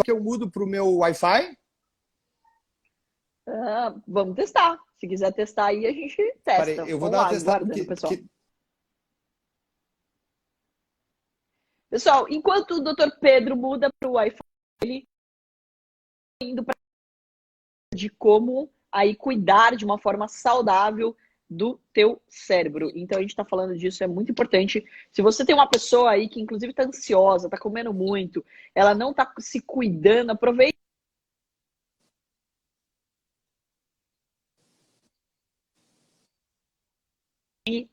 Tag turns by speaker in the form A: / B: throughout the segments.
A: que eu mudo para o meu Wi-Fi?
B: Vamos testar. Se quiser testar aí, a gente
A: Peraí,
B: testa.
A: eu vou
B: Vamos
A: dar uma
B: lá,
A: testada
B: aguardando, pessoal. Pessoal, enquanto o Dr. Pedro muda para o Wi-Fi, ele indo para de como aí cuidar de uma forma saudável do teu cérebro. Então a gente está falando disso, é muito importante. Se você tem uma pessoa aí que inclusive está ansiosa, está comendo muito, ela não está se cuidando, aproveite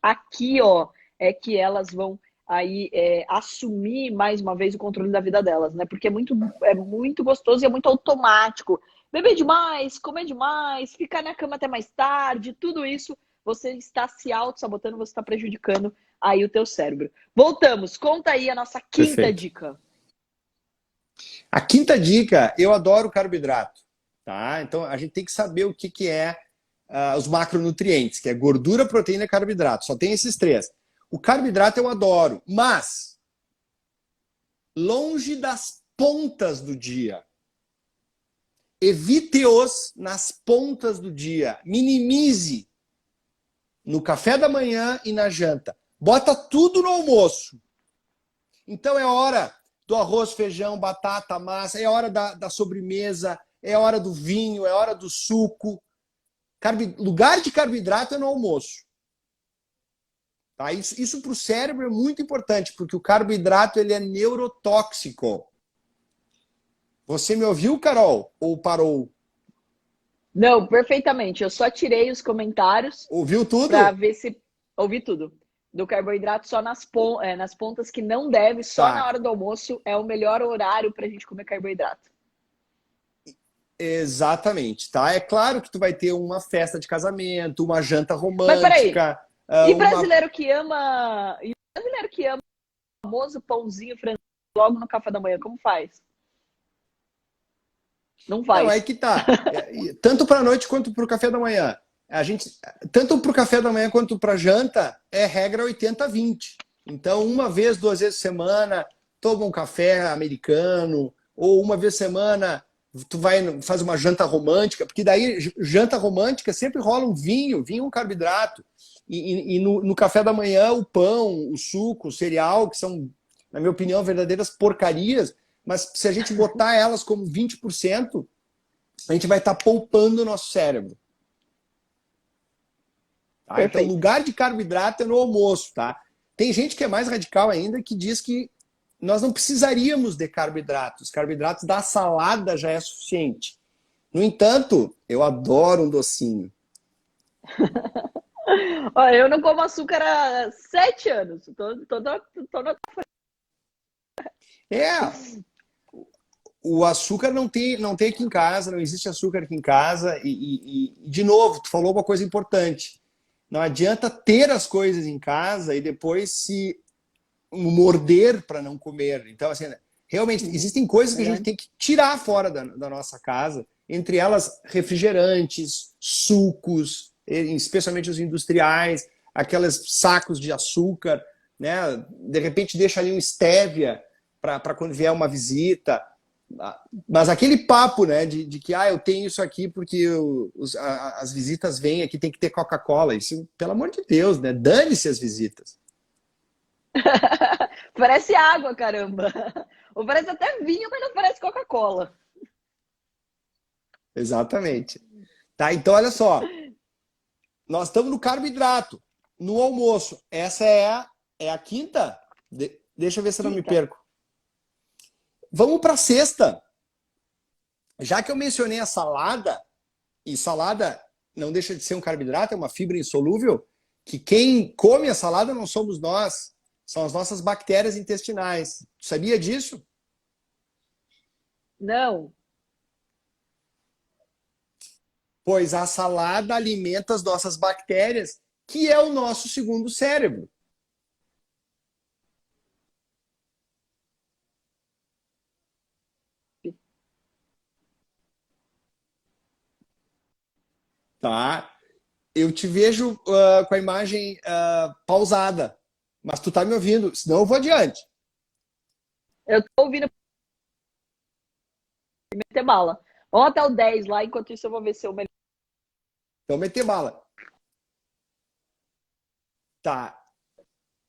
B: aqui, ó, é que elas vão aí assumir mais uma vez o controle da vida delas, né? Porque é muito gostoso e é muito automático. Beber demais, comer demais, ficar na cama até mais tarde, tudo isso você está se auto-sabotando, você está prejudicando aí o teu cérebro. Voltamos, conta aí a nossa quinta
A: Perfeito.
B: dica.
A: A quinta dica, eu adoro carboidrato, tá? Então a gente tem que saber o que é os macronutrientes, que é gordura, proteína e carboidrato. Só tem esses três. O carboidrato eu adoro, mas longe das pontas do dia. Evite-os nas pontas do dia. Minimize no café da manhã e na janta. Bota tudo no almoço. Então é hora do arroz, feijão, batata, massa, é hora da sobremesa, é hora do vinho, é hora do suco. Lugar de carboidrato é no almoço. Tá? Isso para o cérebro é muito importante, porque o carboidrato ele é neurotóxico. Você me ouviu, Carol? Ou parou?
B: Não, perfeitamente. Eu só tirei os comentários
A: Ouviu
B: para
A: tudo?
B: ver se ouvi tudo. Do carboidrato só nas pontas que não deve, só na
A: Tá.
B: hora do almoço é o melhor horário para a gente comer carboidrato.
A: Exatamente, tá? É claro que tu vai ter uma festa de casamento, uma janta
B: Mas peraí,
A: romântica,
B: e
A: uma...
B: brasileiro que ama. E brasileiro que ama o famoso pãozinho francês logo no café da manhã, como faz? Não
A: Não, aí
B: faz.
A: que tá. Tanto para a noite quanto para o café da manhã. A gente, tanto para o café da manhã quanto para a janta, é regra 80-20. Então, uma vez, duas vezes por semana, toma um café americano, ou uma vez por semana, tu vai faz uma janta romântica, porque daí, janta romântica, sempre rola um vinho, vinho é um carboidrato. E no café da manhã, o pão, o suco, o cereal, que são, na minha opinião, verdadeiras porcarias, mas se a gente botar elas como 20%, a gente vai estar poupando o nosso cérebro. Tá? Então,
B: Perfeito.
A: lugar de carboidrato é no almoço. Tá? Tem gente que é mais radical ainda, que diz que nós não precisaríamos de carboidratos. Carboidratos da salada já é suficiente. No entanto, eu adoro um docinho.
B: Olha, eu não como açúcar há 7 anos. Tô na...
A: É, o açúcar não tem aqui em casa, não existe açúcar aqui em casa. De novo, tu falou uma coisa importante. Não adianta ter as coisas em casa e depois se morder para não comer. Então, assim, realmente, existem coisas que a gente tem que tirar fora da nossa casa, entre elas refrigerantes, sucos, especialmente os industriais, aqueles sacos de açúcar, né? De repente deixa ali um stevia para quando vier uma visita. Mas aquele papo, né, de que eu tenho isso aqui porque as visitas vêm aqui, tem que ter Coca-Cola. Isso, pelo amor de Deus, né? Dane-se as visitas.
B: Parece água, caramba. Ou parece até vinho, mas não parece Coca-Cola.
A: Exatamente. Tá, então olha só. Nós estamos no carboidrato, no almoço. Essa é a quinta? Deixa eu ver se eu não me
B: Quinta.
A: perco. Vamos para a sexta. Já que eu mencionei a salada, e salada não deixa de ser um carboidrato, é uma fibra insolúvel, que quem come a salada não somos nós, são as nossas bactérias intestinais. Sabia disso?
B: Não.
A: Pois a salada alimenta as nossas bactérias, que é o nosso segundo cérebro. Tá? Eu te vejo com a imagem pausada, mas tu tá me ouvindo, senão eu vou adiante.
B: Eu tô ouvindo meter bala. Vamos até o 10 lá, enquanto isso eu vou ver se eu melhor.
A: Então, meter bala. Tá.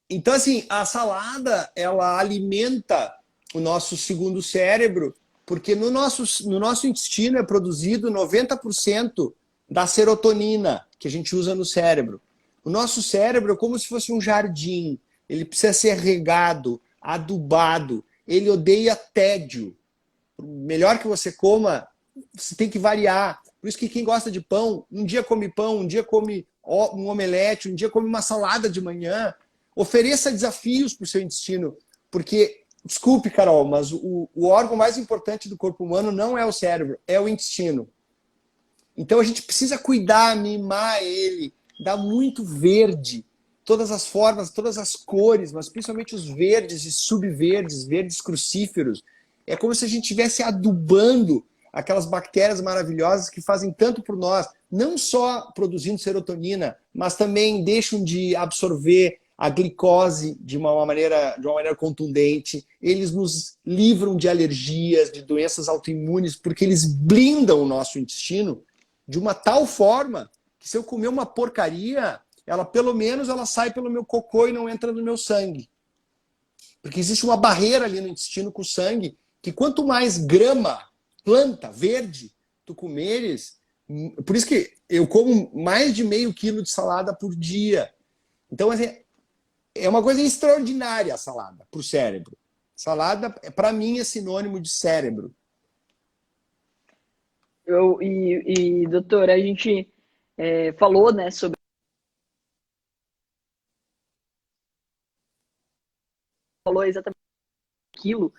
A: Então, assim, a salada, ela alimenta o nosso segundo cérebro, porque no nosso intestino é produzido 90% da serotonina que a gente usa no cérebro. O nosso cérebro é como se fosse um jardim. Ele precisa ser regado, adubado. Ele odeia tédio. Melhor que você coma, você tem que variar. Por isso que quem gosta de pão, um dia come pão, um dia come um omelete, um dia come uma salada de manhã. Ofereça desafios para o seu intestino, porque, desculpe, Carol, mas o órgão mais importante do corpo humano não é o cérebro, é o intestino. Então a gente precisa cuidar, mimar ele, dar muito verde, todas as formas, todas as cores, mas principalmente os verdes e subverdes, verdes crucíferos. É como se a gente estivesse adubando aquelas bactérias maravilhosas que fazem tanto por nós, não só produzindo serotonina, mas também deixam de absorver a glicose de uma maneira contundente. Eles nos livram de alergias, de doenças autoimunes, porque eles blindam o nosso intestino de uma tal forma que se eu comer uma porcaria, ela pelo menos ela sai pelo meu cocô e não entra no meu sangue. Porque existe uma barreira ali no intestino com o sangue, que quanto mais grama, planta, verde, tu comeres, por isso que eu como mais de meio quilo de salada por dia. Então, assim, é uma coisa extraordinária a salada para o cérebro. Salada, para mim, é sinônimo de cérebro.
B: Doutor, a gente falou, né, sobre falou exatamente aquilo.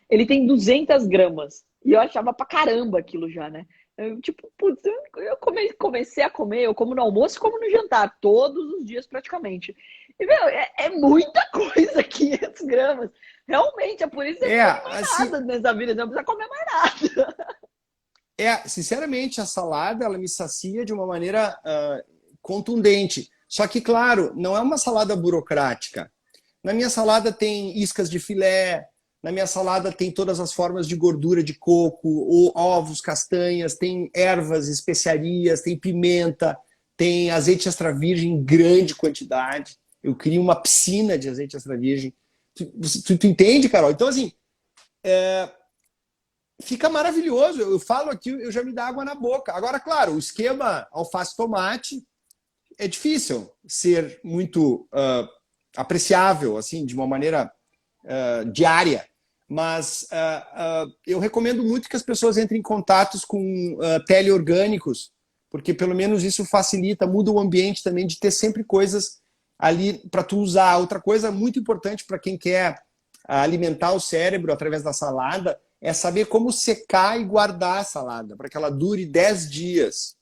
B: Ele tem 200 gramas. E eu achava pra caramba aquilo já, né? Eu, tipo, putz, eu comecei a comer, eu como no almoço e como no jantar, todos os dias praticamente. E, meu, é muita coisa, 500 gramas. Realmente, é por isso que você não come mais
A: assim,
B: nada nessa vida, não precisa comer mais nada.
A: Sinceramente, a salada, ela me sacia de uma maneira contundente. Só que, claro, não é uma salada burocrática. Na minha salada tem iscas de filé, na minha salada tem todas as formas de gordura de coco, ou ovos, castanhas, tem ervas, especiarias, tem pimenta, tem azeite extra virgem em grande quantidade. Eu crio uma piscina de azeite extra virgem. Tu entende, Carol? Então, assim, fica maravilhoso. Eu falo aqui, eu já me dá água na boca. Agora, claro, o esquema alface-tomate é difícil ser muito apreciável, assim, de uma maneira diária. Mas eu recomendo muito que as pessoas entrem em contatos com teleorgânicos, porque pelo menos isso facilita, muda o ambiente também de ter sempre coisas ali para tu usar. Outra coisa muito importante para quem quer alimentar o cérebro através da salada é saber como secar e guardar a salada, para que ela dure 10 dias.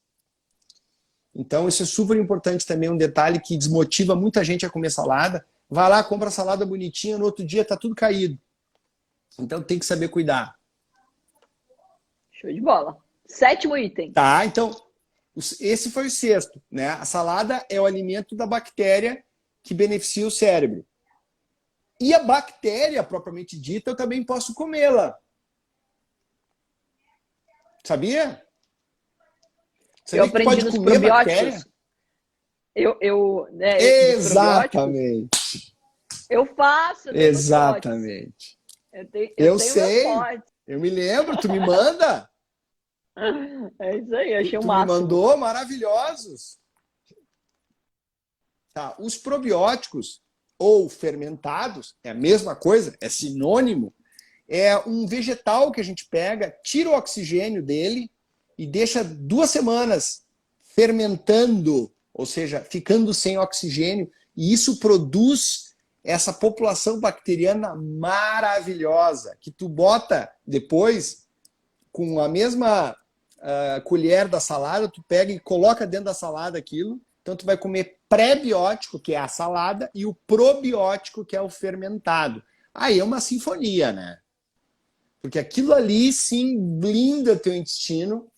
A: Então isso é super importante também, um detalhe que desmotiva muita gente a comer salada. Vai lá, compra a salada bonitinha, no outro dia está tudo caído. Então tem que saber cuidar.
B: Show de bola. 7º item.
A: Tá, então esse foi o 6º, né? A salada é o alimento da bactéria que beneficia o cérebro. E a bactéria, propriamente dita, eu também posso comê-la. Sabia?
B: Eu aprendi nos probióticos.
A: Exatamente.
B: Eu faço.
A: Exatamente. Eu sei. Eu me lembro. Tu me manda?
B: É isso aí. Achei o
A: máximo. Tu me mandou maravilhosos. Tá. Os probióticos ou fermentados é a mesma coisa. É sinônimo. É um vegetal que a gente pega, tira o oxigênio dele e deixa 2 semanas fermentando, ou seja, ficando sem oxigênio, e isso produz essa população bacteriana maravilhosa, que tu bota depois, com a mesma colher da salada, tu pega e coloca dentro da salada aquilo, então tu vai comer pré-biótico, que é a salada, e o probiótico, que é o fermentado. Aí é uma sinfonia, né? Porque aquilo ali, sim, blinda teu intestino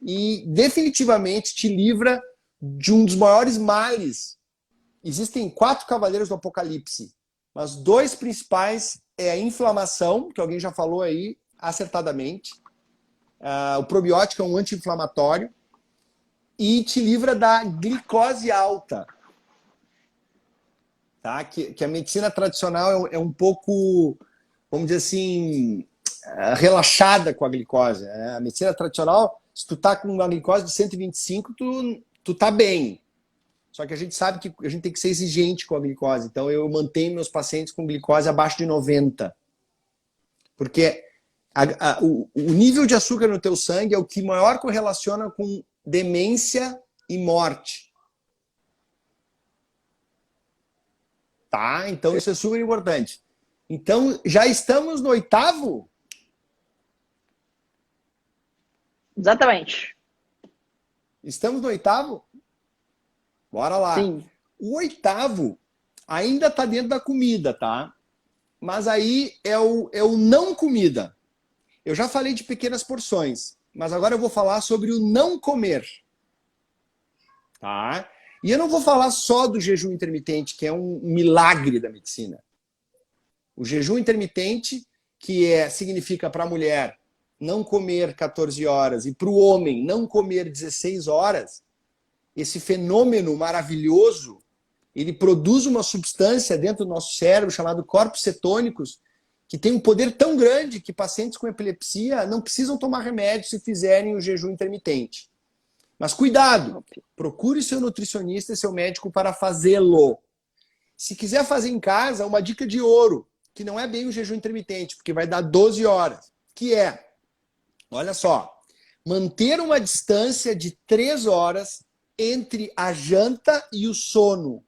A: e definitivamente te livra de um dos maiores males existem 4 cavaleiros do Apocalipse, mas 2 principais é a inflamação, que alguém já falou aí acertadamente. O probiótico é um anti-inflamatório e te livra da glicose alta. Tá? Que a medicina tradicional é um pouco, vamos dizer assim, relaxada com a glicose. A medicina tradicional, se tu tá com uma glicose de 125, tu tá bem. Só que a gente sabe que a gente tem que ser exigente com a glicose. Então eu mantenho meus pacientes com glicose abaixo de 90. Porque o nível de açúcar no teu sangue é o que maior correlaciona com demência e morte. Tá? Então isso é super importante. Então já estamos no 8º?
B: Exatamente.
A: Estamos no 8º? Bora lá.
B: Sim.
A: O 8º ainda está dentro da comida, tá? Mas aí é o não comida. Eu já falei de pequenas porções, mas agora eu vou falar sobre o não comer. Tá? E eu não vou falar só do jejum intermitente, que é um milagre da medicina. O jejum intermitente, que significa para a mulher não comer 14 horas e para o homem não comer 16 horas, esse fenômeno maravilhoso, ele produz uma substância dentro do nosso cérebro chamado corpos cetônicos, que tem um poder tão grande que pacientes com epilepsia não precisam tomar remédio se fizerem o jejum intermitente. Mas cuidado, procure seu nutricionista e seu médico para fazê-lo. Se quiser fazer em casa, uma dica de ouro, que não é bem o jejum intermitente, porque vai dar 12 horas, que é, olha só, manter uma distância de 3 horas entre a janta e o sono.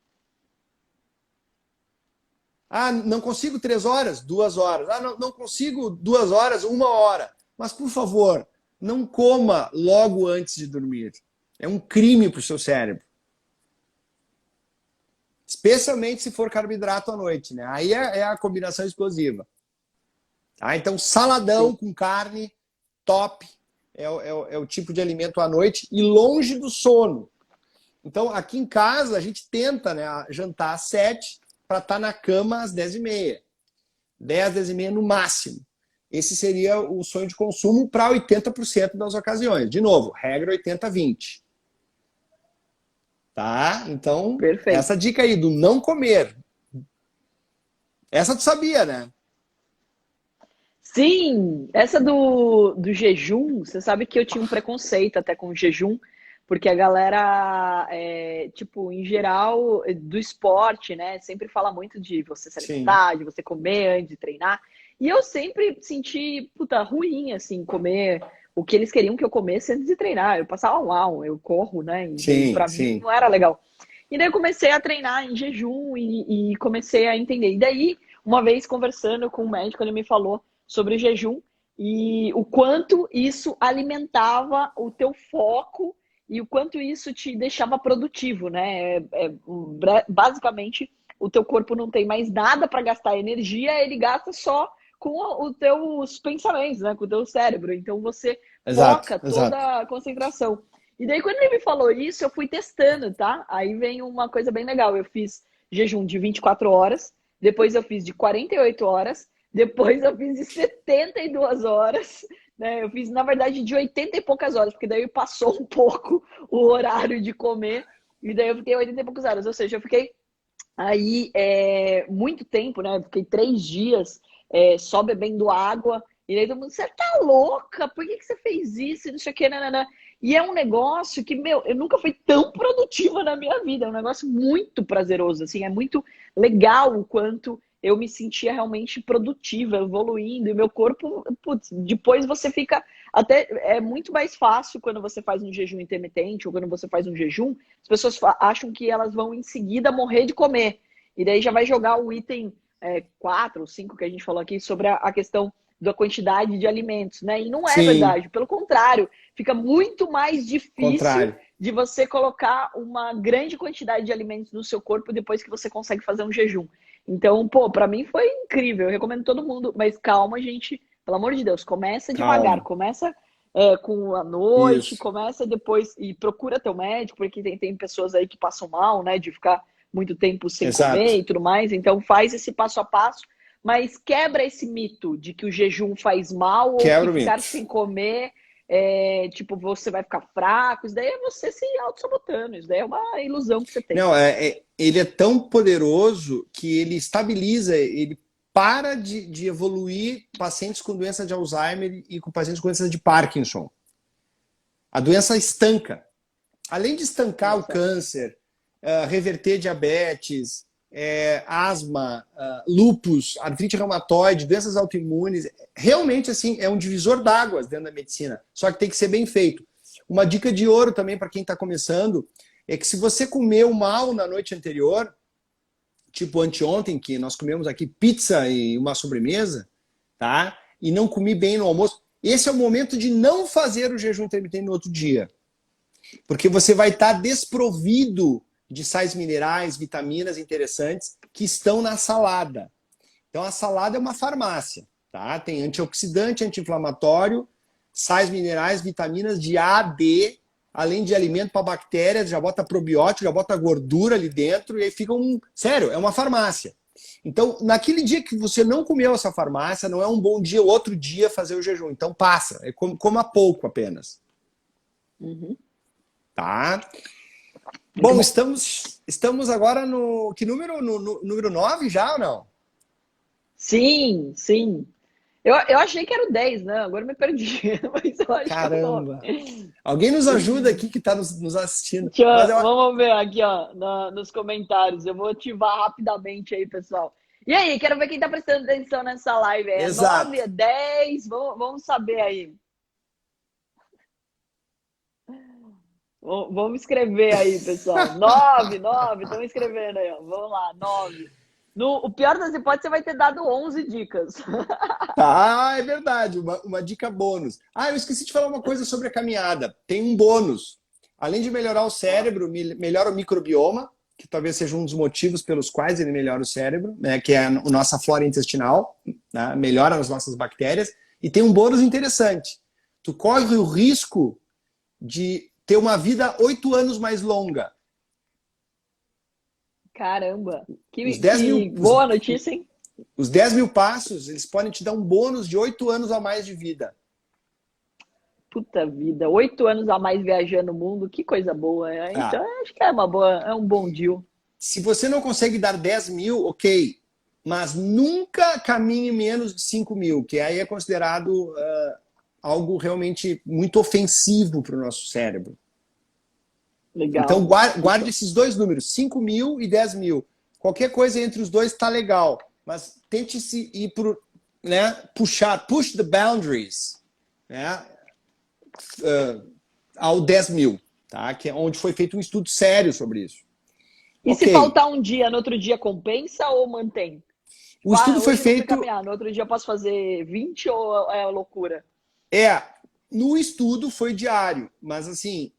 A: Ah, não consigo 3 horas? 2 horas. Ah, não consigo 2 horas? 1 hora. Mas, por favor, não coma logo antes de dormir. É um crime para o seu cérebro. Especialmente se for carboidrato à noite, né? Aí é a combinação explosiva. Ah, então, saladão com carne, top. É o tipo de alimento à noite e longe do sono. Então, aqui em casa, a gente tenta, né, jantar às 7 para estar na cama às 10h30. 10, 10h30 no máximo. Esse seria o sonho de consumo para 80% das ocasiões. De novo, regra 80-20. Tá? Então,
B: Perfeito.
A: essa dica aí do não comer. Essa tu sabia, né?
B: Sim, essa do jejum, você sabe que eu tinha um preconceito até com o jejum, porque a galera, tipo, em geral, do esporte, né, sempre fala muito de você se
A: Sim.
B: alimentar, de você comer antes de treinar. E eu sempre senti, puta, ruim, assim, comer o que eles queriam que eu comesse antes de treinar. Eu passava mal, eu corro, né, e daí
A: Sim,
B: pra mim
A: sim.
B: não era legal. E daí eu comecei a treinar em jejum e comecei a entender. E daí, uma vez conversando com um médico, ele me falou sobre jejum e o quanto isso alimentava o teu foco e o quanto isso te deixava produtivo, né? Basicamente, o teu corpo não tem mais nada para gastar energia, ele gasta só com os teus pensamentos, né? Com o teu cérebro. Então você
A: Exato,
B: foca
A: exato.
B: toda a concentração. E daí, quando ele me falou isso, eu fui testando, tá? Aí vem uma coisa bem legal. Eu fiz jejum de 24 horas, depois eu fiz de 48 horas, depois eu fiz de 72 horas, né? Eu fiz, na verdade, de 80 e poucas horas, porque daí passou um pouco o horário de comer, e daí eu fiquei 80 e poucas horas. Ou seja, eu fiquei aí muito tempo, né? Eu fiquei 3 dias só bebendo água. E aí todo mundo, você tá louca? Por que você fez isso? Não sei o que, nanana. E é um negócio que, meu, eu nunca fui tão produtiva na minha vida. É um negócio muito prazeroso, assim. É muito legal o quanto eu me sentia realmente produtiva, evoluindo. E meu corpo, putz, depois você fica... Até é muito mais fácil quando você faz um jejum intermitente ou quando você faz um jejum. As pessoas acham que elas vão em seguida morrer de comer. E daí já vai jogar o item 4 ou 5 que a gente falou aqui sobre a questão da quantidade de alimentos, né? E não é
A: Sim,
B: verdade. Pelo contrário, fica muito mais difícil
A: contrário.
B: de você colocar uma grande quantidade de alimentos no seu corpo depois que você consegue fazer um jejum. Então, pô, para mim foi incrível. Eu recomendo todo mundo, mas calma, gente. Pelo amor de Deus, começa devagar,
A: Calma.
B: começa com a noite,
A: Isso.
B: começa depois e procura teu médico, porque tem pessoas aí que passam mal, né, de ficar muito tempo sem
A: Exato.
B: comer e tudo mais. Então faz esse passo a passo, mas quebra esse mito de que o jejum faz mal ou
A: Quebra
B: que
A: o
B: ficar
A: mito.
B: sem comer, tipo, você vai ficar fraco. Isso daí é você se auto-sabotando. Isso daí é uma ilusão que você tem.
A: Não, ele é tão poderoso que ele estabiliza, ele para de evoluir pacientes com doença de Alzheimer e com pacientes com doença de Parkinson. A doença estanca. Além de estancar
B: Olha
A: o
B: só.
A: câncer, reverter diabetes, asma, lúpus, artrite reumatoide, doenças autoimunes, realmente assim é um divisor d'águas dentro da medicina. Só que tem que ser bem feito. Uma dica de ouro também para quem está começando é que se você comeu mal na noite anterior, tipo anteontem, que nós comemos aqui pizza e uma sobremesa, tá? E não comi bem no almoço, esse é o momento de não fazer o jejum intermitente no outro dia. Porque você vai estar desprovido de sais minerais, vitaminas interessantes que estão na salada. Então a salada é uma farmácia, tá? Tem antioxidante, anti-inflamatório, sais minerais, vitaminas de A, D, além de alimento para bactérias, já bota probiótico, já bota gordura ali dentro e aí fica um... Sério, é uma farmácia. Então, naquele dia que você não comeu essa farmácia, não é um bom dia, outro dia fazer o jejum. Então passa, coma pouco apenas.
B: Uhum.
A: Tá?
B: Muito
A: Bom,
B: bom.
A: estamos agora no... Que número? No número 9 já ou não?
B: Sim, sim. Eu achei que era o 10, né? Agora eu me perdi, mas eu acho que é o 9.
A: Caramba! Alguém nos ajuda aqui que está nos assistindo. Mas
B: Vamos ver aqui, ó, nos comentários. Eu vou ativar rapidamente aí, pessoal. E aí, quero ver quem tá prestando atenção nessa live. É
A: Exato.
B: 9, é 10? Vamos saber aí. Vamos escrever aí, pessoal. 9, 9. Estão escrevendo aí, ó. Vamos lá, 9. O pior das hipóteses, você vai ter dado 11 dicas.
A: Ah, é verdade. Uma dica bônus. Ah, eu esqueci de falar uma coisa sobre a caminhada. Tem um bônus. Além de melhorar o cérebro, melhora o microbioma, que talvez seja um dos motivos pelos quais ele melhora o cérebro, né, que é a nossa flora intestinal, né, melhora as nossas bactérias. E tem um bônus interessante. Tu corre o risco de ter uma vida 8 anos mais longa.
B: Caramba,
A: Os 10
B: que
A: mil,
B: boa notícia, hein?
A: os 10 mil passos, eles podem te dar um bônus de 8 anos a mais de vida.
B: Puta vida, 8 anos a mais viajando o mundo, que coisa boa. Então,
A: Ah,
B: acho que é uma boa, é um bom deal.
A: se você não consegue dar 10 mil, ok. Mas nunca caminhe menos de 5 mil, que aí é considerado algo realmente muito ofensivo para o nosso cérebro. Então,
B: Legal.
A: guarde esses dois números, 5 mil e 10 mil. Qualquer coisa entre os dois está legal, mas tente se ir para, né, push the boundaries, né, ao 10 mil, tá? Que é onde foi feito um estudo sério sobre isso.
B: E
A: Ok.
B: se faltar um dia, no outro dia compensa ou mantém?
A: O estudo foi
B: Hoje eu vou
A: feito...
B: caminhar, no outro dia eu posso fazer 20 ou é loucura?
A: No estudo foi diário, mas assim,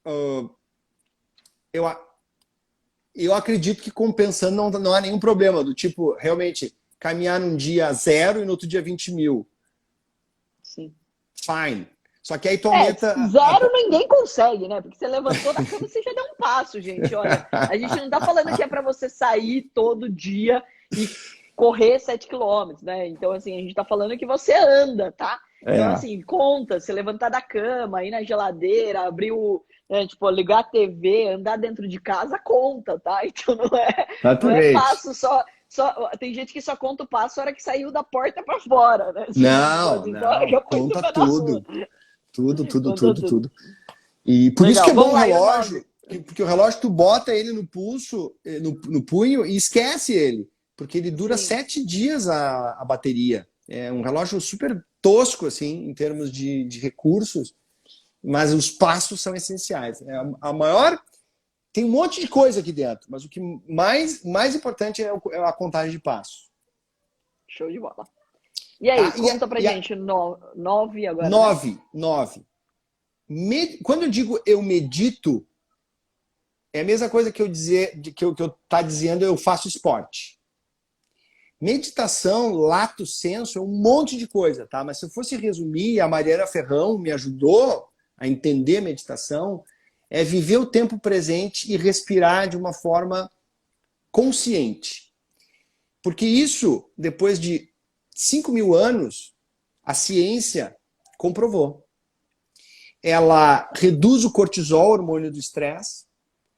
A: eu acredito que compensando não há nenhum problema, do tipo, realmente, caminhar num dia 0 e no outro dia 20 mil.
B: Sim.
A: Fine. Só que aí tu aumenta...
B: 0 ninguém consegue, né? Porque você levantou da cama, você já deu um passo, gente. Olha, a gente não tá falando que é para você sair todo dia e correr 7 quilômetros, né? Então, assim, a gente tá falando que você anda, tá? Então, assim, conta, se levantar da cama, ir na geladeira, abrir tipo, ligar a TV, andar dentro de casa, conta, tá? Então não é passo só. Tem gente que só conta o passo na hora que saiu da porta para fora, né?
A: Não, conta tudo. Tudo. E por isso que é bom o relógio, porque o relógio tu bota ele no pulso, no punho e esquece ele, porque ele dura 7 dias a bateria. É um relógio super tosco, assim, em termos de recursos, mas os passos são essenciais. A maior... Tem um monte de coisa aqui dentro, mas o que mais importante é a contagem de passos.
B: Show de bola. E aí, conta pra gente, 9 agora.
A: 9. Quando eu digo eu medito, é a mesma coisa que eu tá dizendo eu faço esporte. Meditação, lato sensu, é um monte de coisa, tá? Mas se eu fosse resumir, a Mariana Ferrão me ajudou a entender meditação, é viver o tempo presente e respirar de uma forma consciente. Porque isso, depois de 5.000 anos, a ciência comprovou. Ela reduz o cortisol, hormônio do estresse,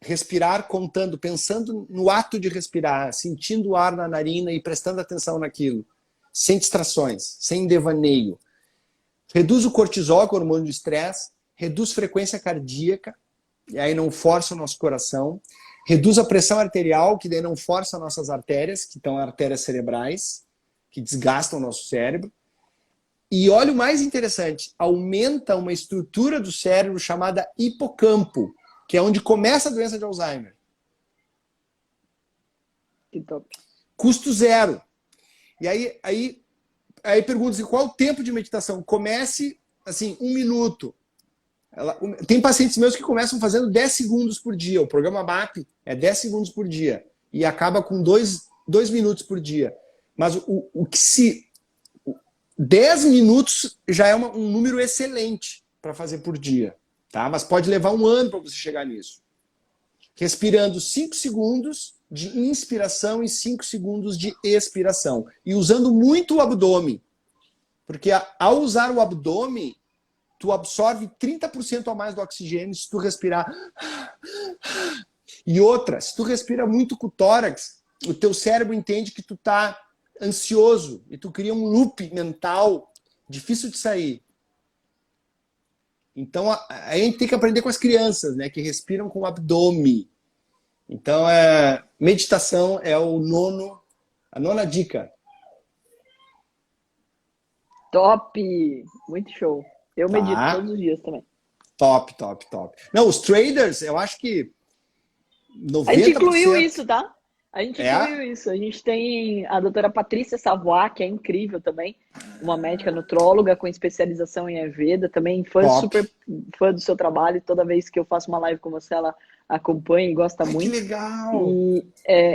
A: respirar contando, pensando no ato de respirar, sentindo o ar na narina e prestando atenção naquilo, sem distrações, sem devaneio. Reduz o cortisol, que é o hormônio do estresse, reduz frequência cardíaca, e aí não força o nosso coração, reduz a pressão arterial, que daí não força nossas artérias, que estão artérias cerebrais, que desgastam o nosso cérebro. E olha o mais interessante, aumenta uma estrutura do cérebro chamada hipocampo, que é onde começa a doença de Alzheimer.
B: Que top.
A: Custo zero. E aí pergunta-se, qual é o tempo de meditação? Comece, assim, 1 minuto. Tem pacientes meus que começam fazendo 10 segundos por dia. O programa MAP é 10 segundos por dia. E acaba com 2 minutos por dia. Mas o que se... 10 minutos já é um número excelente para fazer por dia. Tá? Mas pode levar 1 ano para você chegar nisso. Respirando 5 segundos de inspiração e 5 segundos de expiração. E usando muito o abdômen. Porque ao usar o abdômen, tu absorve 30% a mais do oxigênio se tu respirar. E outra, se tu respira muito com o tórax, o teu cérebro entende que tu tá ansioso e tu cria um loop mental difícil de sair. Então, a gente tem que aprender com as crianças, né, que respiram com o abdômen. Então, meditação é a 9ª dica.
B: Top! Muito show. Eu medito todos os dias também.
A: Top. Não, os traders, eu acho que 90%...
B: A gente incluiu isso, tá? A gente incluiu isso. A gente tem a doutora Patrícia Savoy, que é incrível também, uma médica nutróloga com especialização em Ayurveda, também super fã do seu trabalho. Toda vez que eu faço uma live com você, ela acompanha e gosta muito.
A: Que legal!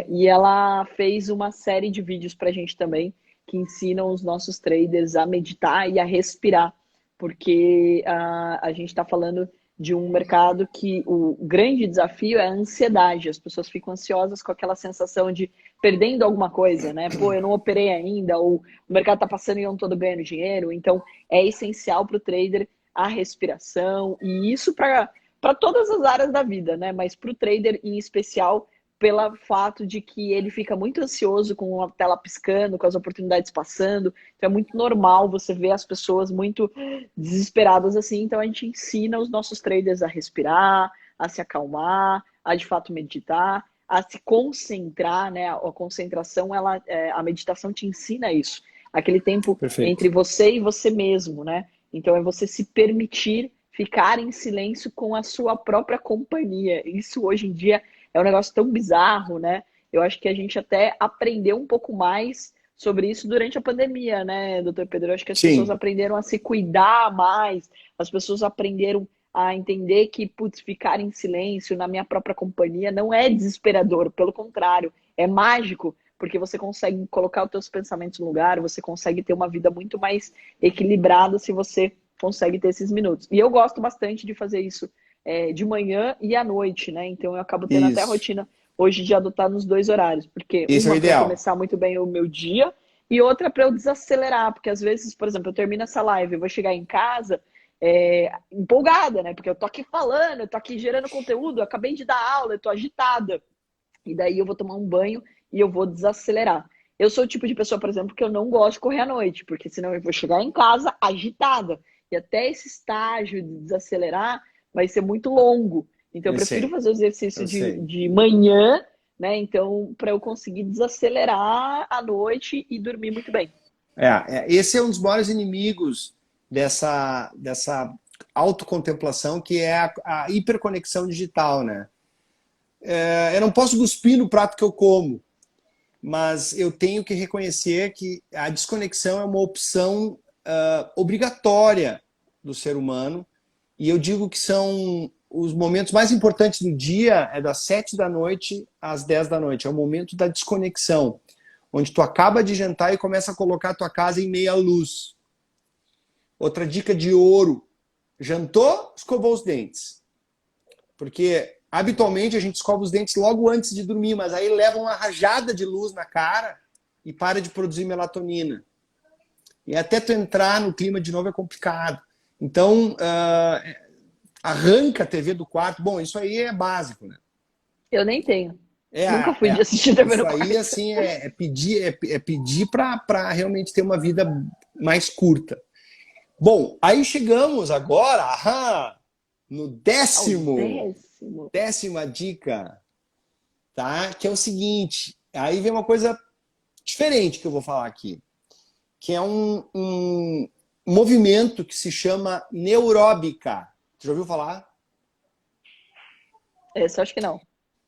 B: E ela fez uma série de vídeos pra gente também, que ensinam os nossos traders a meditar e a respirar, porque a gente está falando de um mercado que o grande desafio é a ansiedade. As pessoas ficam ansiosas com aquela sensação de perdendo alguma coisa, né? Pô, eu não operei ainda, ou o mercado tá passando e eu não tô ganhando dinheiro. Então, é essencial para o trader a respiração, e isso para todas as áreas da vida, né? Mas para o trader em especial, pelo fato de que ele fica muito ansioso com a tela piscando, com as oportunidades passando. Então é muito normal você ver as pessoas muito desesperadas assim. Então a gente ensina os nossos traders a respirar, a se acalmar, a de fato meditar, a se concentrar, né? A concentração, a meditação te ensina isso. Aquele tempo entre você e você mesmo, né? Então é você se permitir ficar em silêncio com a sua própria companhia. Isso hoje em dia é um negócio tão bizarro, né? Eu acho que a gente até aprendeu um pouco mais sobre isso durante a pandemia, né, doutor Pedro? Eu acho que as pessoas aprenderam a se cuidar mais, as pessoas aprenderam a entender que, putz, ficar em silêncio na minha própria companhia não é desesperador, pelo contrário, é mágico, porque você consegue colocar os teus pensamentos no lugar, você consegue ter uma vida muito mais equilibrada se você consegue ter esses minutos. E eu gosto bastante de fazer isso de manhã e à noite, né? Então eu acabo tendo até a rotina hoje de adotar nos 2 horários, porque uma para começar muito bem o meu dia e outra para eu desacelerar, porque às vezes, por exemplo, eu termino essa live, eu vou chegar em casa empolgada, né? Porque eu tô aqui falando, eu tô aqui gerando conteúdo, eu acabei de dar aula, eu tô agitada. E daí eu vou tomar um banho e eu vou desacelerar. Eu sou o tipo de pessoa, por exemplo, que eu não gosto de correr à noite, porque senão eu vou chegar em casa agitada. E até esse estágio de desacelerar vai ser muito longo. Então, eu prefiro fazer o exercício de manhã, né? Então, para eu conseguir desacelerar à noite e dormir muito bem.
A: Esse é um dos maiores inimigos dessa autocontemplação, que é a hiperconexão digital, né? Eu não posso cuspir no prato que eu como, mas eu tenho que reconhecer que a desconexão é uma opção obrigatória do ser humano. E eu digo que são os momentos mais importantes do dia, das 7 da noite às 10 da noite. É o momento da desconexão, onde tu acaba de jantar e começa a colocar a tua casa em meia luz. Outra dica de ouro: jantou, escovou os dentes. Porque habitualmente a gente escova os dentes logo antes de dormir, mas aí leva uma rajada de luz na cara e para de produzir melatonina. E até tu entrar no clima de novo é complicado. Então, arranca a TV do quarto. Bom, isso aí é básico, né?
B: Eu nem tenho. Nunca fui de assistir TV no
A: isso
B: quarto.
A: aí, assim, é pedir para realmente ter uma vida mais curta. Bom, aí chegamos agora no décima dica, tá? Que é o seguinte, aí vem uma coisa diferente que eu vou falar aqui, que é um movimento que se chama neuróbica. Você já ouviu falar?
B: Esse eu acho que não.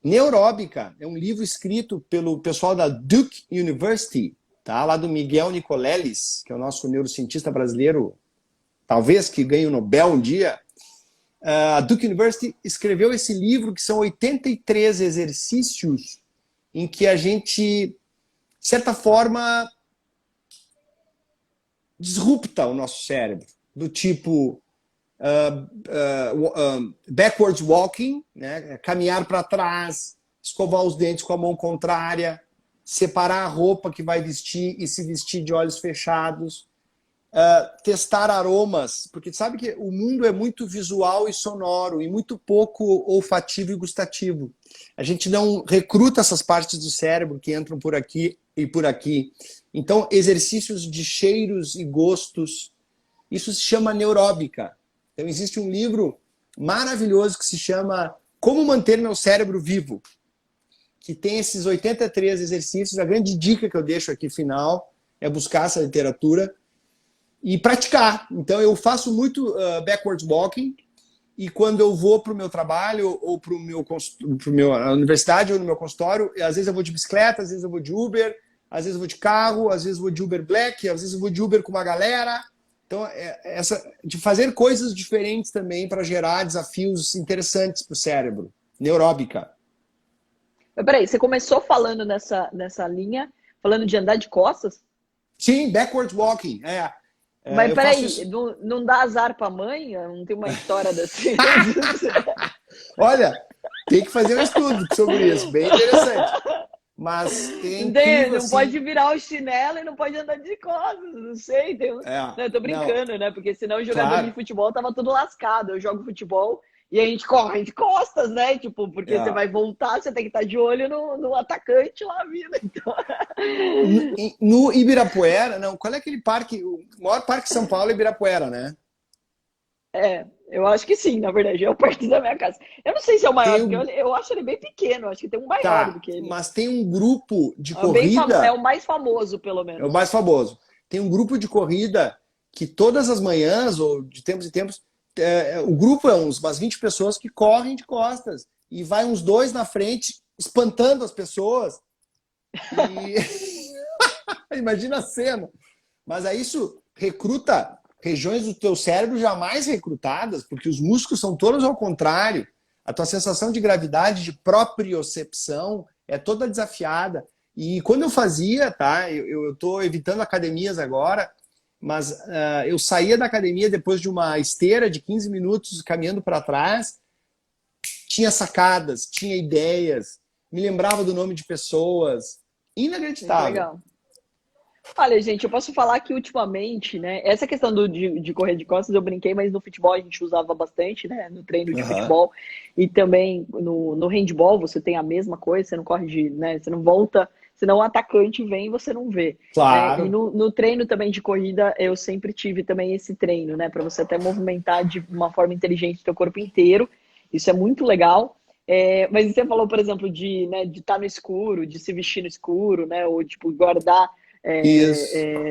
A: Neuróbica é um livro escrito pelo pessoal da Duke University, tá? Lá do Miguel Nicoleles, que é o nosso neurocientista brasileiro, talvez que ganhe o Nobel um dia. A Duke University escreveu esse livro, que são 83 exercícios em que a gente, de certa forma, disrupta o nosso cérebro, do tipo backwards walking, né? Caminhar para trás, escovar os dentes com a mão contrária, separar a roupa que vai vestir e se vestir de olhos fechados, testar aromas, porque sabe que o mundo é muito visual e sonoro e muito pouco olfativo e gustativo. A gente não recruta essas partes do cérebro que entram por aqui e por aqui. Então, exercícios de cheiros e gostos, isso se chama neuróbica. Então, existe um livro maravilhoso que se chama Como Manter Meu Cérebro Vivo, que tem esses 83 exercícios. A grande dica que eu deixo aqui final é buscar essa literatura e praticar. Então, eu faço muito backwards walking, e quando eu vou para o meu trabalho, ou para a universidade, ou no meu consultório, às vezes eu vou de bicicleta, às vezes eu vou de Uber, às vezes eu vou de carro, às vezes eu vou de Uber Black, às vezes eu vou de Uber com uma galera. Então, de fazer coisas diferentes também para gerar desafios interessantes para o cérebro. Neuróbica.
B: Mas peraí, você começou falando nessa linha, falando de andar de costas?
A: Sim, backwards walking.
B: Mas peraí, não dá azar pra mãe? Não tem uma história desse?
A: Olha, tem que fazer um estudo sobre isso, bem interessante. Mas
B: não assim... pode virar o chinelo e não pode andar de costas, não sei. Não, eu tô brincando, né? Porque senão o jogador de futebol tava todo lascado. Eu jogo futebol e a gente corre de costas, né? Tipo, porque você vai voltar, você tem que estar de olho no atacante lá vindo. Então...
A: No Ibirapuera, não, qual é aquele parque? O maior parque de São Paulo é Ibirapuera, né?
B: Eu acho que sim, na verdade, é o perto da minha casa. Eu não sei se é o maior, porque eu acho ele bem pequeno, acho que tem um maior do que ele.
A: Mas tem um grupo de corrida...
B: É o mais famoso, pelo menos.
A: É o mais famoso. Tem um grupo de corrida que todas as manhãs, ou de tempos em tempos, o grupo é umas 20 pessoas que correm de costas, e vai uns 2 na frente, espantando as pessoas. E... Imagina a cena. Mas aí isso recruta regiões do teu cérebro jamais recrutadas, porque os músculos são todos ao contrário. A tua sensação de gravidade, de propriocepção, é toda desafiada. E quando eu fazia, tá? Eu estou evitando academias agora, mas eu saía da academia depois de uma esteira de 15 minutos caminhando para trás, tinha sacadas, tinha ideias, me lembrava do nome de pessoas. Inacreditável.
B: Legal. Olha, gente, eu posso falar que ultimamente, né? Essa questão de correr de costas eu brinquei, mas no futebol a gente usava bastante, né? No treino de futebol. E também no handball você tem a mesma coisa, você não corre né? Você não volta, senão o atacante vem e você não vê.
A: Claro.
B: Né? E no treino também de corrida, eu sempre tive também esse treino, né? Para você até movimentar de uma forma inteligente o seu corpo inteiro. Isso é muito legal. Mas você falou, por exemplo, de estar no escuro, de se vestir no escuro, né? Ou tipo, guardar.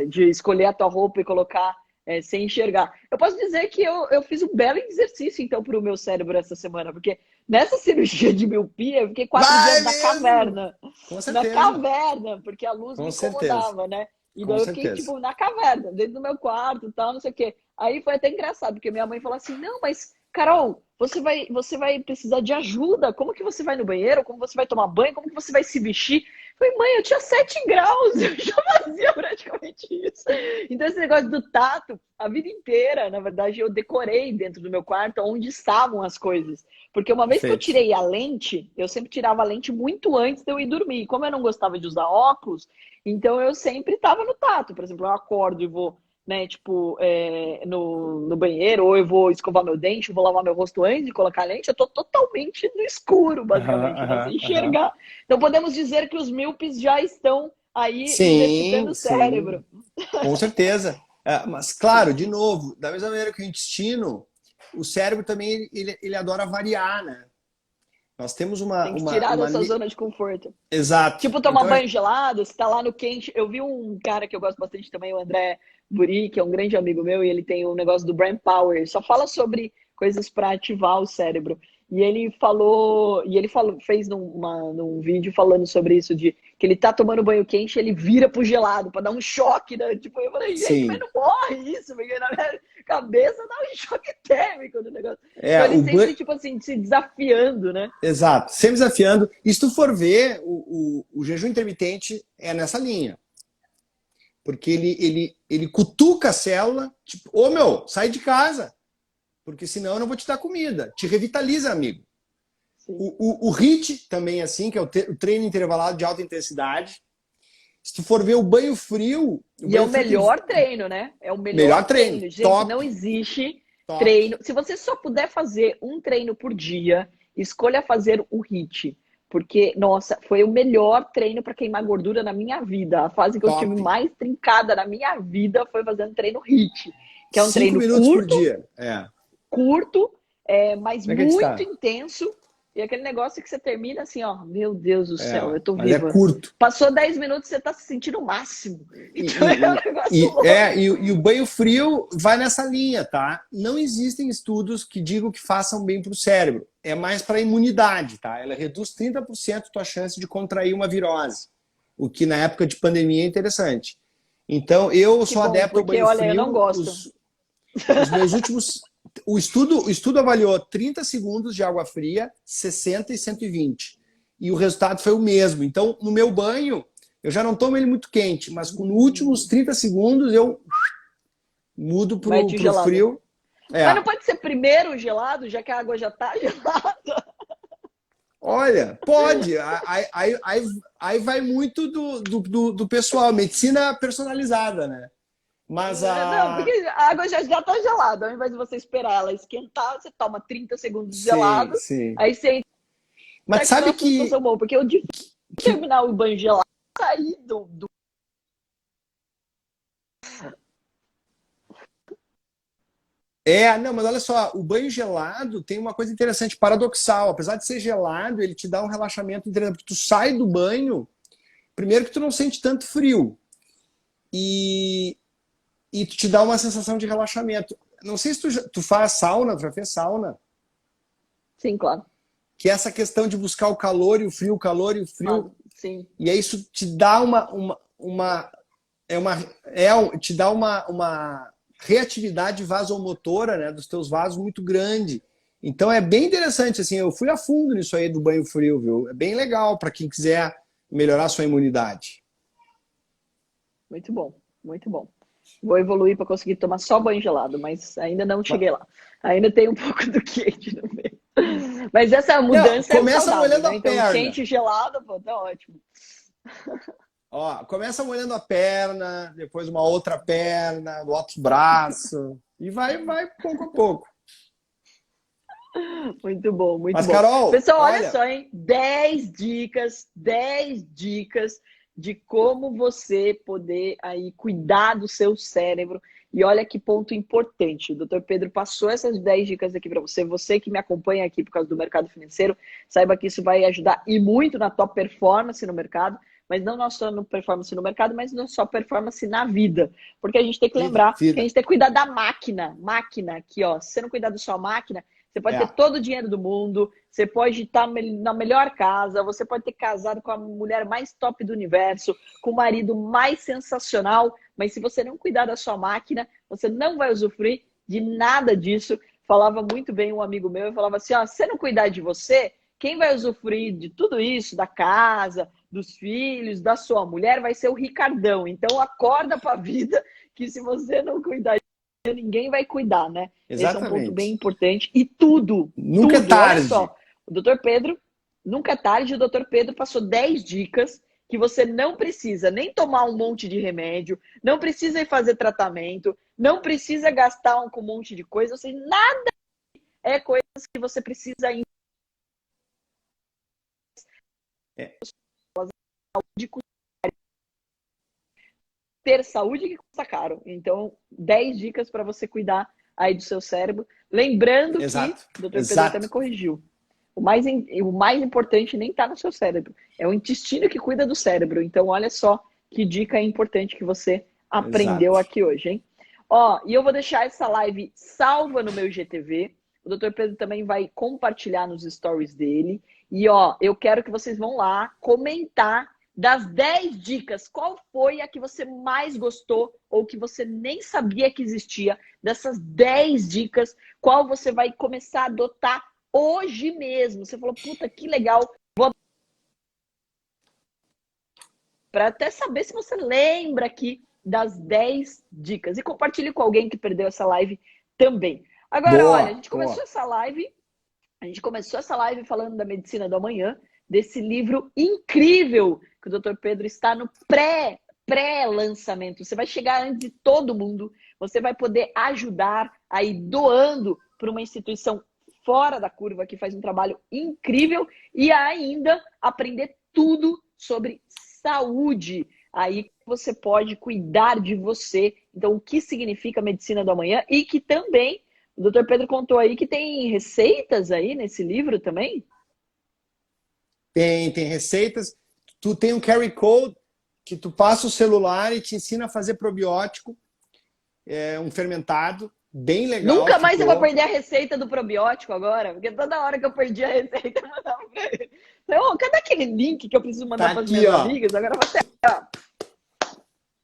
B: De escolher a tua roupa e colocar sem enxergar. Eu posso dizer que eu fiz um belo exercício, então, para o meu cérebro essa semana, porque nessa cirurgia de miopia, eu fiquei 4 dias na caverna.
A: Com certeza.
B: Na caverna, porque a luz me incomodava, né? E daí eu fiquei, tipo, na caverna, dentro do meu quarto e tal, não sei o quê. Aí foi até engraçado, porque minha mãe falou assim, não, mas, Carol, você vai precisar de ajuda. Como que você vai no banheiro? Como você vai tomar banho? Como que você vai se vestir? Falei, mãe, eu tinha 7 graus, eu já fazia praticamente isso. Então, esse negócio do tato, a vida inteira, na verdade, eu decorei dentro do meu quarto onde estavam as coisas. Porque uma vez que eu
A: Perfeito.
B: tirei a lente, eu sempre tirava a lente muito antes de eu ir dormir. E como eu não gostava de usar óculos, então eu sempre estava no tato. Por exemplo, eu acordo e vou, né, tipo, no banheiro, ou eu vou escovar meu dente, eu vou lavar meu rosto antes de colocar a lente, eu tô totalmente no escuro,
A: Aham,
B: basicamente, né,
A: aham,
B: sem
A: aham.
B: enxergar. Então podemos dizer que os míopes já estão aí exercitando
A: Sim,
B: o cérebro.
A: sim, com certeza. Mas, claro, de novo, da mesma maneira que o intestino, o cérebro também ele adora variar, né? Nós temos
B: Tem que tirar
A: uma.
B: dessa zona de conforto.
A: Exato.
B: Tipo, tomar
A: Então,
B: banho gelado, se tá lá no quente. Eu vi um cara que eu gosto bastante também, o André Buri, que é um grande amigo meu, e ele tem um negócio do Brain Power. Ele só fala sobre coisas para ativar o cérebro. Fez num vídeo falando sobre isso, de que ele tá tomando banho quente, ele vira pro gelado para dar um choque, né? Tipo, eu falei, gente, mas
A: sim.
B: não morre isso, porque na minha cabeça dá um choque térmico no negócio. Então
A: É,
B: ele
A: o
B: sempre,
A: banho.
B: tipo assim, se desafiando, né?
A: Exato, sempre desafiando. E se tu for ver, o jejum intermitente é nessa linha. Porque ele cutuca a célula, tipo, ô meu, sai de casa, porque senão eu não vou te dar comida. Te revitaliza, amigo.
B: Sim.
A: O HIIT também é assim, que é o treino intervalado de alta intensidade. Se tu for ver o
B: E é
A: banho
B: o
A: frio tem
B: melhor treino, né? É o melhor
A: melhor treino,
B: treino. Gente, não
A: top,
B: existe
A: top.
B: treino. Se você só puder fazer um treino por dia, escolha fazer o HIIT. Porque, nossa, foi o melhor treino para queimar gordura na minha vida. A fase que eu tive
A: Top.
B: mais trincada na minha vida foi fazendo treino HIIT, que é um
A: 5
B: treino
A: minutos por
B: curto,
A: dia. É.
B: curto, mas muito
A: Inacreditável.
B: intenso. E aquele negócio que você termina assim, ó, meu Deus do céu,
A: É.
B: eu tô
A: Mas é
B: viva.
A: curto.
B: Passou 10 minutos, você tá se sentindo o máximo. Então é um negócio
A: É,
B: louco.
A: e o banho frio vai nessa linha, tá? Não existem estudos que digam que façam bem para o cérebro. É mais para a imunidade, tá? Ela reduz 30% a tua chance de contrair uma virose, o que na época de pandemia é interessante. Então, eu
B: Que
A: sou
B: bom,
A: adepto ao
B: porque
A: banho
B: olha, eu não
A: frio.
B: gosto.
A: Os meus últimos. O estudo avaliou 30 segundos de água fria, 60 e 120. E o resultado foi o mesmo. Então, no meu banho, eu já não tomo ele muito quente, mas nos últimos 30 segundos eu mudo
B: Mete
A: pro
B: gelado.
A: frio.
B: Mas não
A: É.
B: pode ser primeiro gelado, já que a água já tá gelada.
A: Olha, pode. Aí vai muito do pessoal. Medicina personalizada, né? Mas
B: Não, porque
A: a.
B: a água já tá gelada. Ao invés de você esperar ela esquentar, você toma 30 segundos
A: Sim,
B: gelado,
A: sim.
B: aí você
A: Mas
B: entra com
A: sabe
B: aquela sensação boa. Porque eu de
A: que
B: terminar o banho gelado, sair do.
A: Não, mas olha só, o banho gelado tem uma coisa interessante, paradoxal. Apesar de ser gelado, ele te dá um relaxamento interessante. Porque tu sai do banho, primeiro que tu não sente tanto frio. E, e tu te dá uma sensação de relaxamento. Não sei se tu faz sauna, tu já fez sauna,
B: Sim, claro.
A: que é essa questão de buscar o calor e o frio, o calor e o frio.
B: Claro, sim.
A: E aí isso te dá te dá uma reatividade vasomotora, né, dos teus vasos muito grande. Então é bem interessante, assim, eu fui a fundo nisso aí do banho frio, viu? É bem legal para quem quiser melhorar a sua imunidade.
B: Muito bom, muito bom. Vou evoluir para conseguir tomar só banho gelado, mas ainda não
A: Mas,
B: cheguei lá. Ainda tem um pouco do quente no meio. Mas essa
A: não,
B: mudança é
A: começa
B: saudável,
A: molhando a
B: né? Então,
A: perna.
B: quente e gelado, pô, tá ótimo.
A: Ó, começa molhando a perna, depois uma outra perna, o outro braço, e vai pouco a pouco.
B: Muito bom, muito
A: Mas,
B: bom.
A: Carol,
B: Pessoal, olha
A: olha,
B: só, hein? 10 dicas de como você poder aí cuidar do seu cérebro. E olha que ponto importante. O Dr. Pedro passou essas 10 dicas aqui para você. Você que me acompanha aqui por causa do mercado financeiro, saiba que isso vai ajudar e muito na tua performance no mercado, mas não só no performance no mercado, mas não só performance na vida. Porque a gente tem que
A: vida,
B: lembrar que a
A: vida.
B: gente tem que cuidar da máquina. Máquina aqui, ó. Se você não cuidar da sua máquina, você pode ter
A: É,
B: todo o dinheiro do mundo, você pode estar na melhor casa, você pode ter casado com a mulher mais top do universo, com o marido mais sensacional, mas se você não cuidar da sua máquina, você não vai usufruir de nada disso. Falava muito bem um amigo meu, eu falava assim, ó, se você não cuidar de você, Quem vai usufruir de tudo isso, da casa, dos filhos, da sua mulher, vai ser o Ricardão. Então acorda para a vida, que se você não cuidar, ninguém vai cuidar, né? Esse é um ponto bem
A: Exatamente.
B: importante. E tudo,
A: Nunca é
B: tudo, olha
A: tarde.
B: só. O doutor Pedro, nunca é tarde, o doutor Pedro passou 10 dicas que você não precisa nem tomar um monte de remédio, não precisa ir fazer tratamento, não precisa gastar com um monte de coisa, ou seja, nada é coisas que você precisa ir
A: É,
B: de ter saúde que custa caro. Então, 10 dicas para você cuidar aí do seu cérebro. Lembrando que,
A: exato,
B: o doutor Pedro até me
A: exato.
B: corrigiu, o mais importante nem está no seu cérebro. É o intestino que cuida do cérebro. Então, olha só que dica importante que você aprendeu
A: Exato.
B: aqui hoje, hein? Ó, e eu vou deixar essa live salva no meu GTV. O doutor Pedro também vai compartilhar nos stories dele. E, ó, eu quero que vocês vão lá comentar das 10 dicas, qual foi a que você mais gostou ou que você nem sabia que existia? Dessas 10 dicas, qual você vai começar a adotar hoje mesmo? Você falou, puta, que legal. Vou para até saber se você lembra aqui das 10 dicas. E compartilhe com alguém que perdeu essa live também. Agora, olha,
A: Boa, boa.
B: a gente começou essa live falando da medicina do amanhã, desse livro incrível que o doutor Pedro está no pré-lançamento. Você vai chegar antes de todo mundo, você vai poder ajudar aí doando para uma instituição fora da curva que faz um trabalho incrível e ainda aprender tudo sobre saúde. Aí você pode cuidar de você. Então, o que significa a medicina do amanhã e que também o doutor Pedro contou aí que tem receitas aí nesse livro também?
A: Tem receitas. Tu tem um carry code que tu passa o celular e te ensina a fazer probiótico, um fermentado, bem legal,
B: Nunca mais eu vou
A: ficou.
B: perder a receita do probiótico agora, porque toda hora que eu perdi a receita, eu mandava pra ele. Ô, cadê aquele link que eu preciso
A: Tá
B: mandar para as
A: aqui,
B: minhas
A: ó.
B: amigas? Agora você.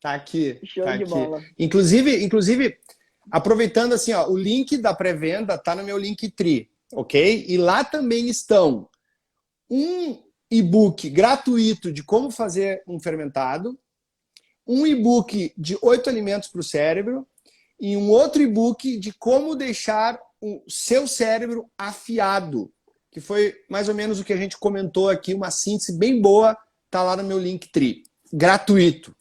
A: Tá aqui,
B: Show
A: tá
B: de
A: aqui.
B: bola.
A: Inclusive, aproveitando assim, ó, o link da pré-venda tá no meu Linktree, ok? E lá também estão um e-book gratuito de como fazer um fermentado, um e-book de 8 alimentos para o cérebro e um outro e-book de como deixar o seu cérebro afiado, que foi mais ou menos o que a gente comentou aqui, uma síntese bem boa, tá lá no meu Linktree, gratuito.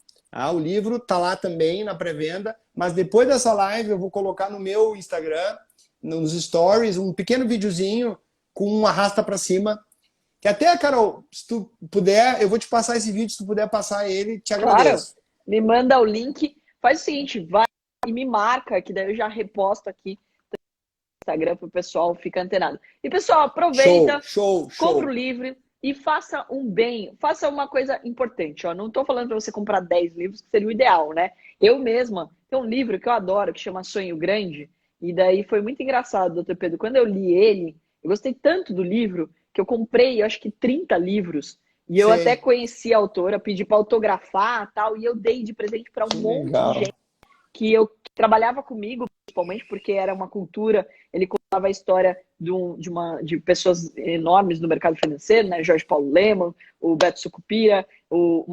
A: O livro tá lá também na pré-venda, mas depois dessa live eu vou colocar no meu Instagram, nos stories, um pequeno videozinho com um arrasta para cima, que até, Carol, se tu puder, eu vou te passar esse vídeo, se tu puder passar ele, te
B: Claro,
A: agradeço.
B: me manda o link. Faz o seguinte, vai e me marca, que daí eu já reposto aqui no Instagram para o pessoal ficar antenado. E, pessoal,
A: Show,
B: aproveita,
A: show,
B: compra o
A: show.
B: livro e faça um bem, faça uma coisa importante. Ó. Não estou falando para você comprar 10 livros, que seria o ideal, né? Eu mesma tenho um livro que eu adoro, que chama Sonho Grande, e daí foi muito engraçado, doutor Pedro. Quando eu li ele, eu gostei tanto do livro que eu comprei, eu acho que 30 livros, e eu até
A: Sei.
B: conheci a autora, pedi para autografar tal, e eu dei de presente para um
A: Que
B: monte de gente
A: legal.
B: que trabalhava comigo, principalmente porque era uma cultura, ele contava a história de pessoas enormes no mercado financeiro, né? Jorge Paulo Lemann, o Beto Sucupira, o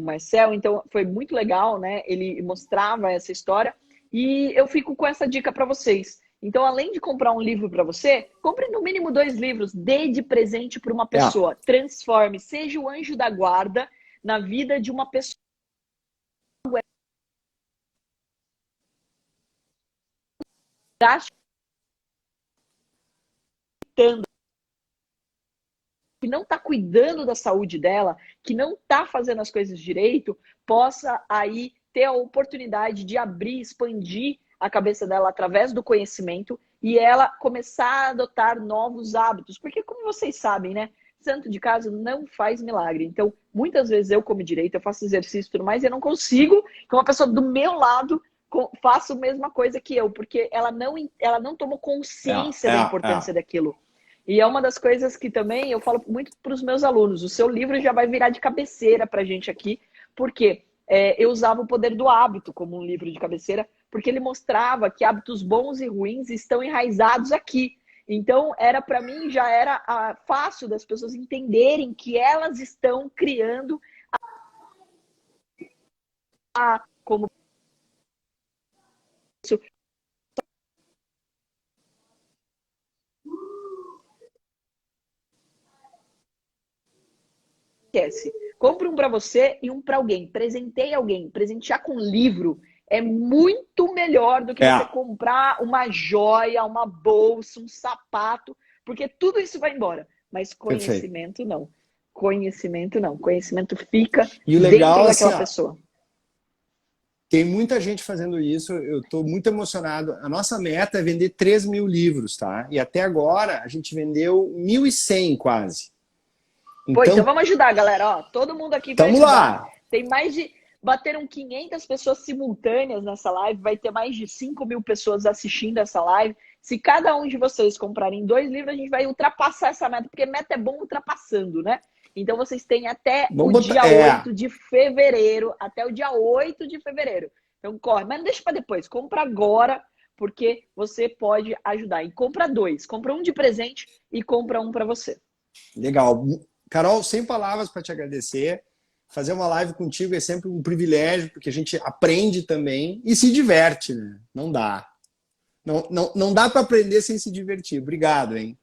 B: Marcel, então foi muito legal, né? Ele mostrava essa história e eu fico com essa dica para vocês. Então, além de comprar um livro para você, compre no mínimo 2 livros, dê de presente para uma
A: É,
B: pessoa, transforme, seja o anjo da guarda na vida de uma pessoa. Que não está cuidando da saúde dela, que não está fazendo as coisas direito, possa aí ter a oportunidade de abrir, expandir a cabeça dela através do conhecimento e ela começar a adotar novos hábitos. Porque, como vocês sabem, né? Santo de casa não faz milagre. Então, muitas vezes eu como direito, eu faço exercício e tudo mais, e eu não consigo que uma pessoa do meu lado faça a mesma coisa que eu, porque ela não tomou
A: é,
B: consciência da
A: é,
B: importância
A: é.
B: daquilo. E é uma das coisas que também eu falo muito para os meus alunos. O seu livro já vai virar de cabeceira para a gente aqui, porque eu usava o Poder do Hábito como um livro de cabeceira, porque ele mostrava que hábitos bons e ruins estão enraizados aqui. Então, para mim, já era fácil das pessoas entenderem que elas estão criando como isso. Esquece. Compre um para você e um para alguém. Presenteie alguém. Presentear com livro é muito melhor do que você comprar uma joia, uma bolsa, um sapato, porque tudo isso vai embora. Mas conhecimento
A: Perfeito.
B: não. Conhecimento não. Conhecimento fica
A: E o
B: dentro
A: legal,
B: daquela
A: assim,
B: pessoa.
A: tem muita gente fazendo isso, eu estou muito emocionado. A nossa meta é vender 3 mil livros, tá? E até agora a gente vendeu 1.100 quase.
B: Então
A: Então,
B: vamos ajudar, galera. Ó, todo mundo aqui vai
A: tamo
B: ajudar.
A: lá.
B: Tem mais de... Bateram 500 pessoas simultâneas nessa live. Vai ter mais de 5 mil pessoas assistindo essa live. Se cada um de vocês comprarem 2 livros, a gente vai ultrapassar essa meta. Porque meta é bom ultrapassando, né? Então vocês têm até
A: Vamos
B: dia
A: botar,
B: 8 de fevereiro. Até o dia 8 de fevereiro. Então corre. Mas não deixa para depois. Compra agora, porque você pode ajudar. E compra 2. Compra um de presente e compra um para você.
A: Legal. Carol, sem palavras para te agradecer. Fazer uma live contigo é sempre um privilégio, porque a gente aprende também e se diverte, né? Não dá. Não dá para aprender sem se divertir. Obrigado, hein?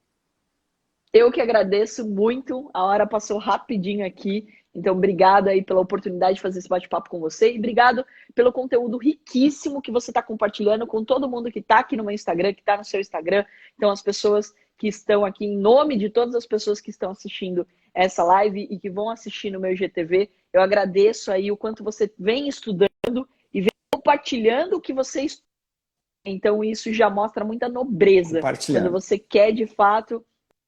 B: Eu que agradeço muito. A hora passou rapidinho aqui. Então, obrigado aí pela oportunidade de fazer esse bate-papo com você. E obrigado pelo conteúdo riquíssimo que você está compartilhando com todo mundo que está aqui no meu Instagram, que está no seu Instagram. Então, as pessoas que estão aqui, em nome de todas as pessoas que estão assistindo essa live e que vão assistir no meu IGTV, eu agradeço aí o quanto você vem estudando e vem compartilhando o que você estuda. Então, isso já mostra muita nobreza. Quando
A: Compartilhando.
B: você quer, de fato,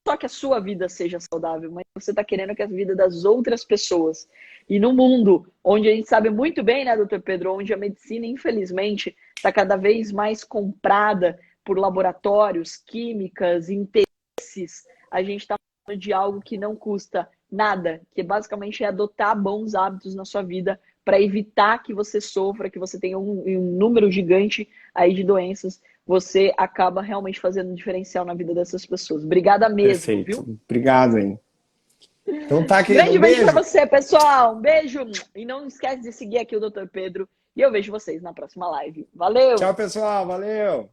B: só que a sua vida seja saudável, mas você está querendo que a vida das outras pessoas. E no mundo onde a gente sabe muito bem, né, doutor Pedro, onde a medicina, infelizmente, está cada vez mais comprada por laboratórios, químicas, interesses, a gente está falando de algo que não custa nada, que basicamente é adotar bons hábitos na sua vida para evitar que você sofra, que você tenha um número gigante aí de doenças. Você acaba realmente fazendo um diferencial na vida dessas pessoas. Obrigada mesmo, viu?
A: Perfeito. Obrigado, hein? Então tá, querido.
B: Grande
A: Um
B: beijo para
A: beijo.
B: você, pessoal. Um beijo. E não esquece de seguir aqui o Dr. Pedro. E eu vejo vocês na próxima live. Valeu!
A: Tchau, pessoal. Valeu.